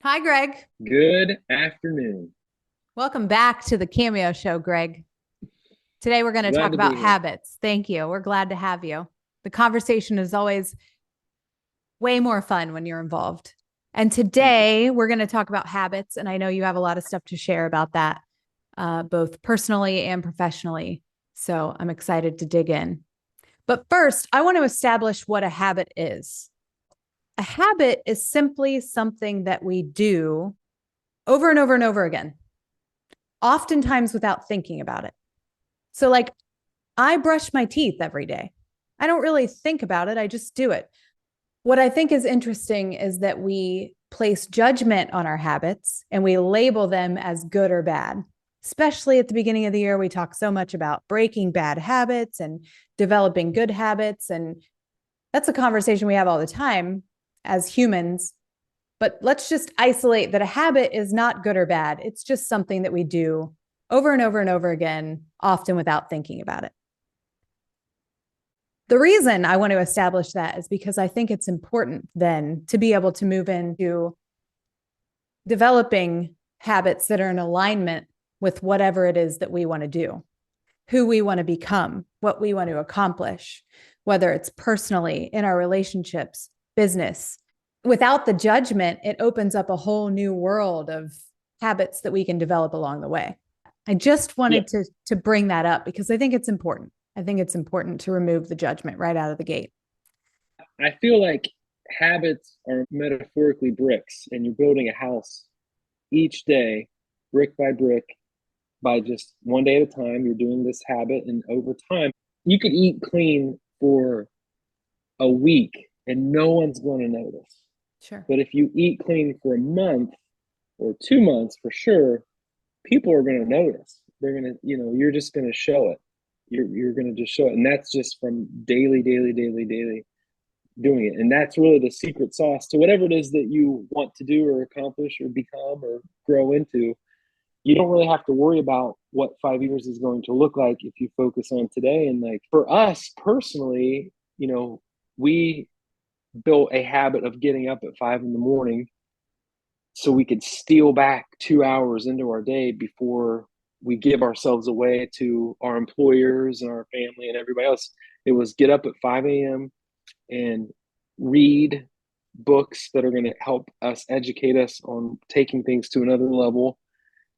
Hi, Greg. Good afternoon. Welcome back to the Cameo Show, Greg. Today we're going to Glad talk to be about here. habits. Thank you. We're glad to have you. The conversation is always way more fun when you're involved. And Thank you. today we're going to talk about habits. And I know you have a lot of stuff to share about that, both personally and professionally. So I'm excited to dig in. But first, I want to establish what a habit is. A habit is simply something that we do over and over and over again, oftentimes without thinking about it. So, like, I brush my teeth every day. I don't really think about it, I just do it. What I think is interesting is that we place judgment on our habits and we label them as good or bad. Especially at the beginning of the year, we talk so much about breaking bad habits and developing good habits. And that's a conversation we have all the time as humans. But let's just isolate that a habit is not good or bad. It's just something that we do over and over and over again, often without thinking about it. The reason I want to establish that is because I think it's important then to be able to move into developing habits that are in alignment with whatever it is that we want to do, who we want to become, what we want to accomplish, whether it's personally, in our relationships, business. Without the judgment, it opens up a whole new world of habits that we can develop along the way. I just Yeah, wanted to bring that up because I think it's important. I think it's important to remove the judgment right out of the gate. I feel like habits are metaphorically bricks, and you're building a house each day, brick by just one day at a time. You're doing this habit, and over time, you could eat clean for a week and no one's going to notice. Sure. But if you eat clean for a month or 2 months for sure, people are going to notice. They're going to, you're just going to show it. You're going to just show it. And that's just from daily doing it. And that's really the secret sauce to whatever it is that you want to do or accomplish or become or grow into. You don't really have to worry about what 5 years is going to look like if you focus on today. And like for us personally, we built a habit of getting up at 5 in the morning so we could steal back 2 hours into our day before we give ourselves away to our employers and our family and everybody else. It was get up at 5 a.m. and read books that are going to help us educate us on taking things to another level.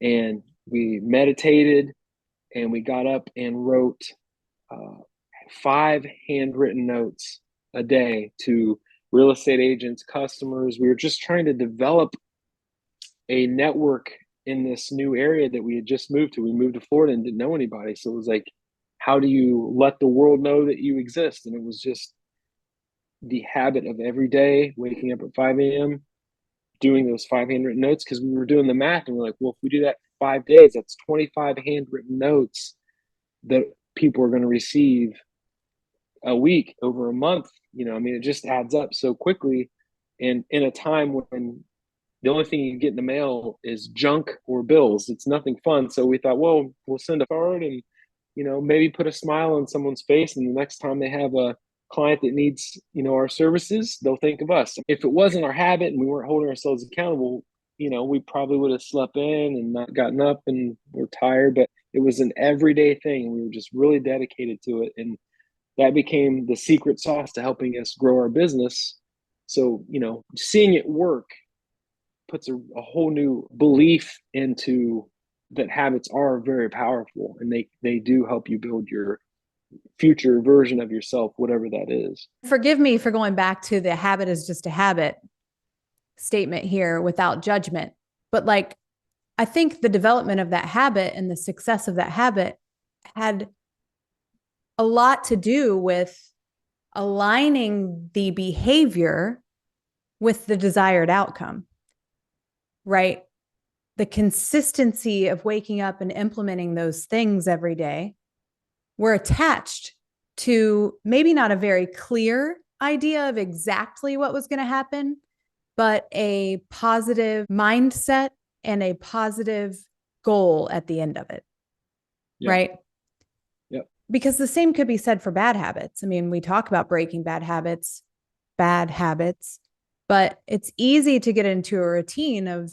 And we meditated and we got up and wrote uh, 5 handwritten notes a day to real estate agents, customers. We were just trying to develop a network in this new area that we had just moved to. We moved to Florida and didn't know anybody. So it was like, how do you let the world know that you exist? And it was just the habit of every day waking up at 5 a.m., doing those 5 handwritten notes because we were doing the math and we're like, well, if we do that 5 days, that's 25 handwritten notes that people are going to receive a week over a month. I mean, it just adds up so quickly. And in a time when the only thing you can get in the mail is junk or bills. It's nothing fun. So we thought, well, we'll send a card and, maybe put a smile on someone's face. And the next time they have a client that needs, our services, they'll think of us. If it wasn't our habit and we weren't holding ourselves accountable, we probably would have slept in and not gotten up and we're tired. But it was an everyday thing. We were just really dedicated to it. And that became the secret sauce to helping us grow our business. So, seeing it work puts a whole new belief into that habits are very powerful and they do help you build your future version of yourself, whatever that is. Forgive me for going back to the habit is just a habit statement here without judgment. But like, I think the development of that habit and the success of that habit had a lot to do with aligning the behavior with the desired outcome, right? The consistency of waking up and implementing those things every day were attached to maybe not a very clear idea of exactly what was going to happen, but a positive mindset and a positive goal at the end of it, Yeah. right? Yep. Because the same could be said for bad habits. I mean, we talk about breaking bad habits. But it's easy to get into a routine of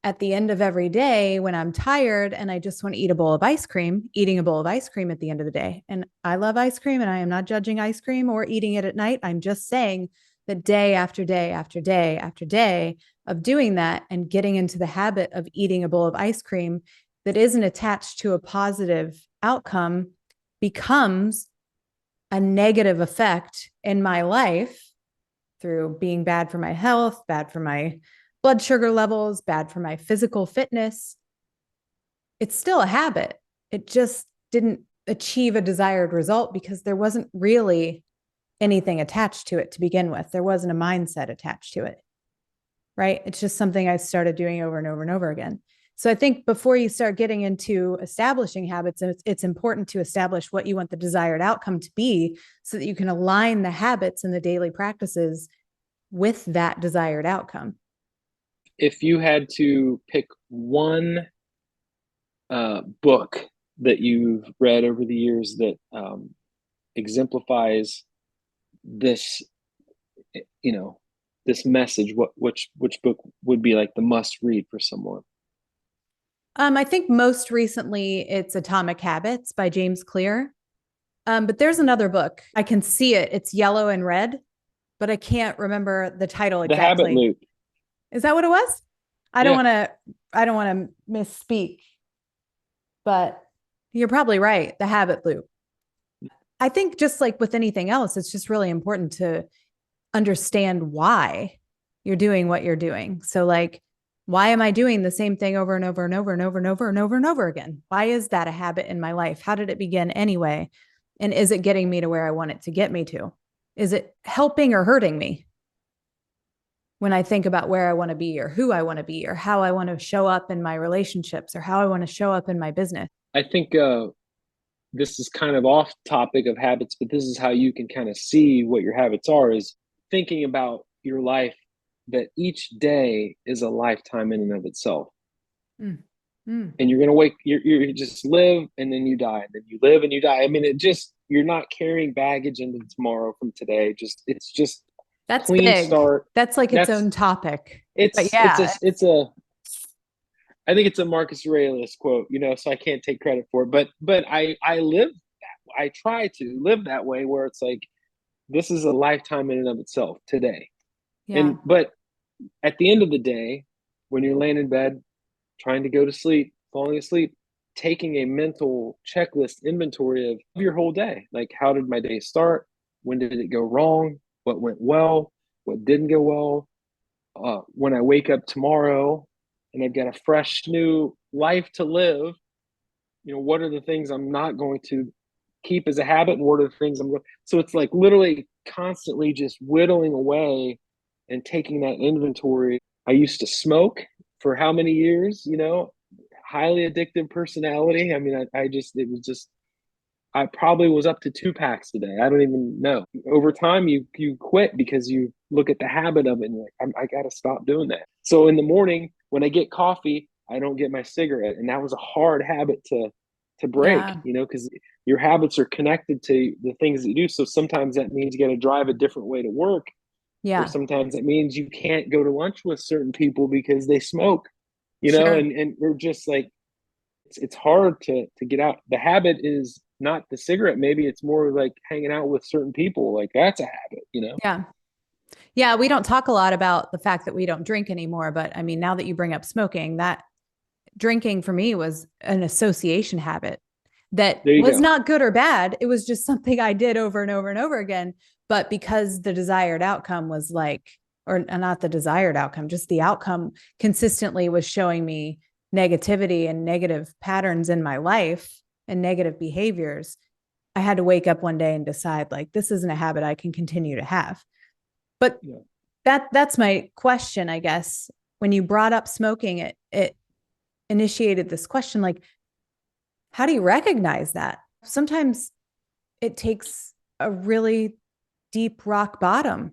at the end of every day when I'm tired and I just want to eat a bowl of ice cream, eating a bowl of ice cream at the end of the day. And I love ice cream and I am not judging ice cream or eating it at night. I'm just saying that day after day after day after day of doing that and getting into the habit of eating a bowl of ice cream that isn't attached to a positive outcome becomes a negative effect in my life through being bad for my health, bad for my blood sugar levels, bad for my physical fitness. It's still a habit. It just didn't achieve a desired result because there wasn't really anything attached to it to begin with. There wasn't a mindset attached to it, right? It's just something I started doing over and over and over again. So I think before you start getting into establishing habits, it's important to establish what you want the desired outcome to be so that you can align the habits and the daily practices with that desired outcome. If you had to pick one book that you've read over the years that exemplifies this, this message, which book would be like the must read for someone? I think most recently it's Atomic Habits by James Clear. But there's another book. I can see it. It's yellow and red, but I can't remember the title The Habit exactly. Loop. Is that what it was? I don't Yeah. want to I don't want to misspeak, but you're probably right. The habit loop. I think just like with anything else, it's just really important to understand why you're doing what you're doing. So like, why am I doing the same thing over and over and over and over and over and over and over again? Why is that a habit in my life? How did it begin anyway? And is it getting me to where I want it to get me to? Is it helping or hurting me when I think about where I want to be or who I want to be or how I want to show up in my relationships or how I want to show up in my business? I think this is kind of off topic of habits, but this is how you can kind of see what your habits are, is thinking about your life, that each day is a lifetime in and of itself. Mm. Mm. And you're going to you just live and then you die, and then you live and you die. I mean, you're not carrying baggage into tomorrow from today. It's just That's clean big. start. That's like its That's own topic. But it's yeah, it's a I think it's a Marcus Aurelius quote, so I can't take credit for it, but I live that. I try to live that way, where it's like, this is a lifetime in and of itself today. yeah, But at the end of the day, when you're laying in bed, trying to go to sleep, falling asleep, taking a mental checklist inventory of your whole day. Like, how did my day start? When did it go wrong? What went well? What didn't go well? When I wake up tomorrow and I've got a fresh new life to live, what are the things I'm not going to keep as a habit, and what are the things I'm going? So it's like literally constantly just whittling away and taking that inventory. I used to smoke for how many years? Highly addictive personality. I mean, it was just, I probably was up to 2 packs a day. I don't even know. Over time, you quit because you look at the habit of it and you're like, I got to stop doing that. So in the morning, when I get coffee, I don't get my cigarette, and that was a hard habit to break. yeah, Because your habits are connected to the things that you do. So sometimes that means you got to drive a different way to work, or yeah, sometimes it means you can't go to lunch with certain people because they smoke. sure. And we're just like, it's hard to get out. The habit is not the cigarette. Maybe it's more like hanging out with certain people. Like, that's a habit. Yeah. Yeah. We don't talk a lot about the fact that we don't drink anymore. But I mean, now that you bring up smoking, that drinking for me was an association habit that There you was go. not good or bad. It was just something I did over and over and over again. But because the desired outcome was like, or not the desired outcome, just the outcome consistently was showing me negativity and negative patterns in my life and negative behaviors. I had to wake up one day and decide, like, this isn't a habit I can continue to have. But Yeah. that's my question, I guess. When you brought up smoking, it initiated this question, like, how do you recognize that? Sometimes it takes a really deep rock bottom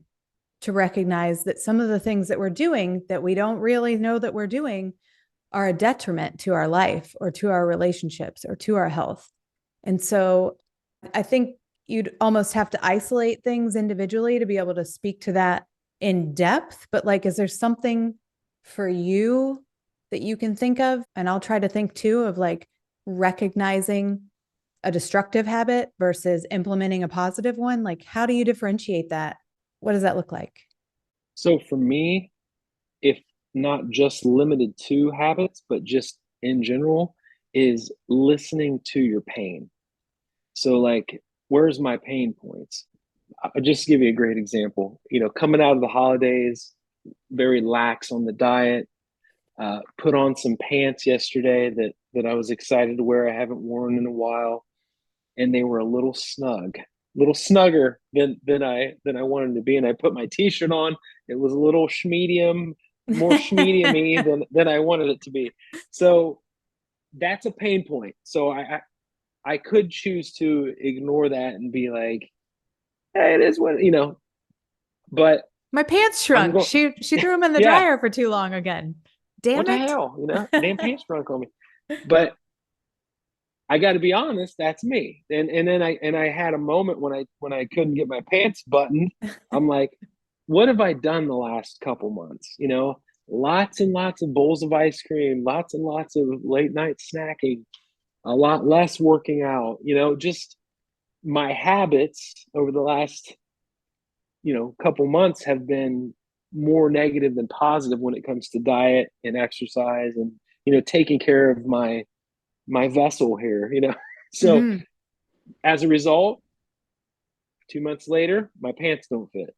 to recognize that some of the things that we're doing that we don't really know that we're doing are a detriment to our life or to our relationships or to our health. And so I think you'd almost have to isolate things individually to be able to speak to that in depth, but like, is there something for you that you can think of? And I'll try to think too of like recognizing a destructive habit versus implementing a positive one. Like, how do you differentiate that? What does that look like? So for me, if not just limited to habits, but just in general, is listening to your pain. So, like, where's my pain points? I'll just give you a great example. Coming out of the holidays, very lax on the diet. Put on some pants yesterday that I was excited to wear. I haven't worn in a while, and they were a little snugger than I wanted to be. And I put my t-shirt on. It was a little schmedium, more schmedium-y than I wanted it to be. So that's a pain point. So I could choose to ignore that and be like, hey, it is what. But My pants I'm shrunk. going, She threw them in the yeah, dryer for too long again. what Damn the it. hell, damn pants shrunk on me. But I got to be honest, that's me. And then I had a moment when I couldn't get my pants buttoned. I'm like, what have I done the last couple months? Lots and lots of bowls of ice cream, lots and lots of late night snacking, a lot less working out. Just my habits over the last couple months have been more negative than positive when it comes to diet and exercise and taking care of my vessel here. So Mm-hmm. as a result, 2 months later, my pants don't fit.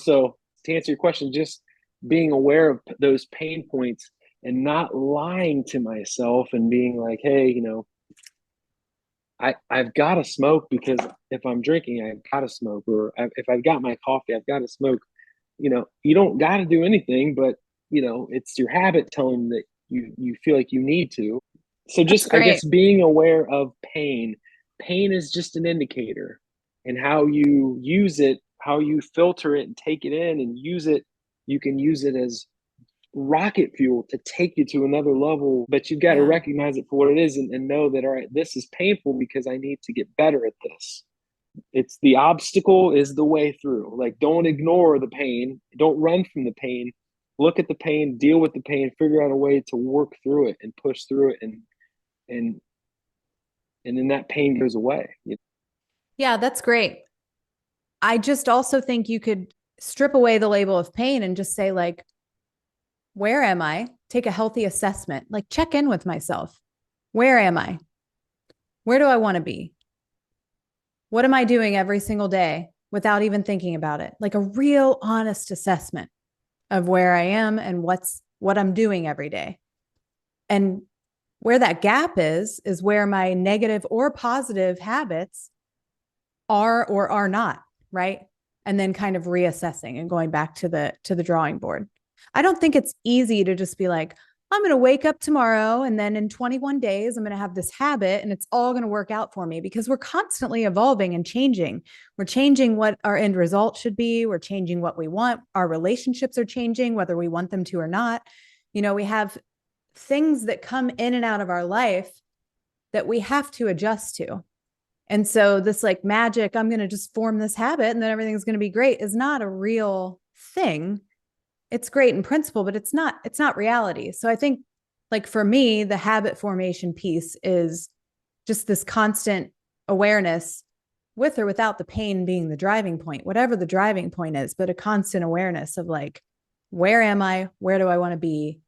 So to answer your question, just being aware of those pain points and not lying to myself and being like, hey, I've got to smoke because if I'm drinking, I've got to smoke, or if I've got my coffee, I've got to smoke. You don't got to do anything, but it's your habit telling that you feel like you need to. So That's just, I great. guess, being aware of pain. Pain is just an indicator, and how you use it, how you filter it and take it in and use it. You can use it as rocket fuel to take you to another level, but you've got to Yeah. recognize it for what it is, and know that, all right, this is painful because I need to get better at this. It's the obstacle is the way through. Like, don't ignore the pain, don't run from the pain. Look at the pain, deal with the pain, figure out a way to work through it and push through it, and and then that pain goes away. Yeah, that's great. I just also think you could strip away the label of pain and just say, like, where am I? Take a healthy assessment, like check in with myself. Where am I? Where do I want to be? What am I doing every single day without even thinking about it? Like a real honest assessment of where I am and what I'm doing every day. And where that gap is where my negative or positive habits are or are not, right? And then kind of reassessing and going back to the drawing board. I don't think it's easy to just be like, I'm going to wake up tomorrow and then in 21 days I'm going to have this habit and it's all going to work out for me, because we're constantly evolving and changing. We're changing what our end result should be, we're changing what we want. Our relationships are changing whether we want them to or not. We have things that come in and out of our life that we have to adjust to. And so this like magic, I'm going to just form this habit and then everything's going to be great, is not a real thing. It's great in principle, but it's not reality. So I think, like, for me, the habit formation piece is just this constant awareness, with or without the pain being the driving point, whatever the driving point is, but a constant awareness of like, where am I? Where do I want to be?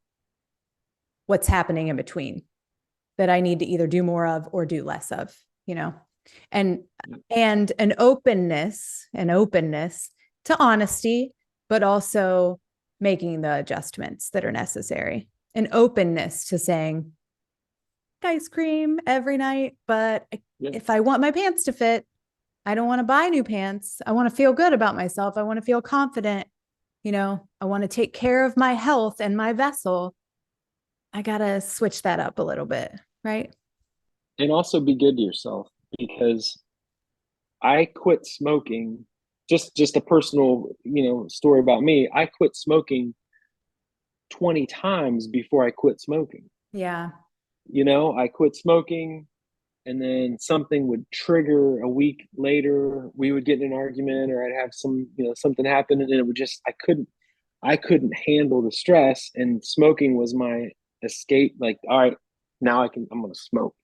What's happening in between that I need to either do more of or do less of, you know? And an openness to honesty, but also making the adjustments that are necessary. An openness to saying ice cream every night, but Yeah. if I want my pants to fit, I don't want to buy new pants. I want to feel good about myself. I want to feel confident. I want to take care of my health and my vessel. I got to switch that up a little bit, right? And also be good to yourself, because I quit smoking. Just a personal, story about me. I quit smoking 20 times before I quit smoking. Yeah. I quit smoking, and then something would trigger a week later. We would get in an argument, or I'd have something happen, and it would just, I couldn't. I couldn't handle the stress, and smoking was my escape. Like, all right, now I'm going to smoke,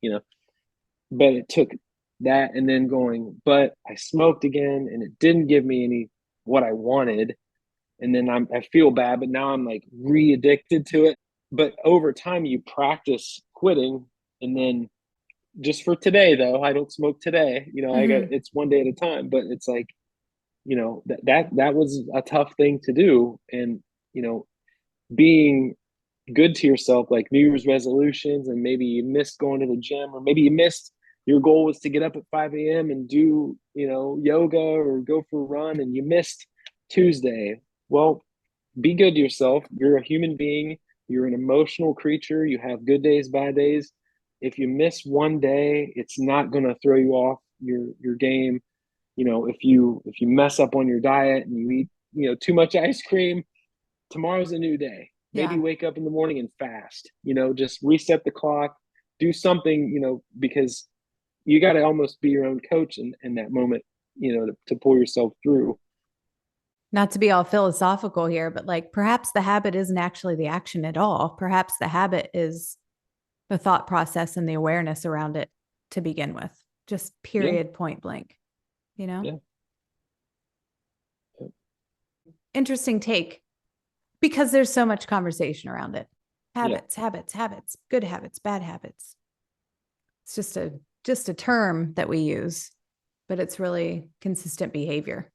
but it took that, and then going, but I smoked again and it didn't give me any what I wanted. And then I feel bad, but now I'm like re-addicted to it. But over time you practice quitting. And then just for today though, I don't smoke today. I got, Mm-hmm. it's one day at a time, but it's like, that was a tough thing to do. And, you know, being good to yourself, like New Year's resolutions, and maybe you missed going to the gym, or maybe you missed your goal was to get up at 5 a.m. and do, yoga or go for a run, and you missed Tuesday. Well, be good to yourself. You're a human being. You're an emotional creature. You have good days, bad days. If you miss one day, it's not going to throw you off your game. If you mess up on your diet and you eat, too much ice cream, tomorrow's a new day. Maybe Yeah. wake up in the morning and fast. Just reset the clock, do something, because you got to almost be your own coach in that moment, to pull yourself through. Not to be all philosophical here, but like perhaps the habit isn't actually the action at all. Perhaps the habit is the thought process and the awareness around it to begin with, just Yeah. period, point blank, you know? Yeah. Interesting take because there's so much conversation around it. Yeah. Habits, habits, habits, good habits, bad habits. It's just a term that we use, but it's really consistent behavior.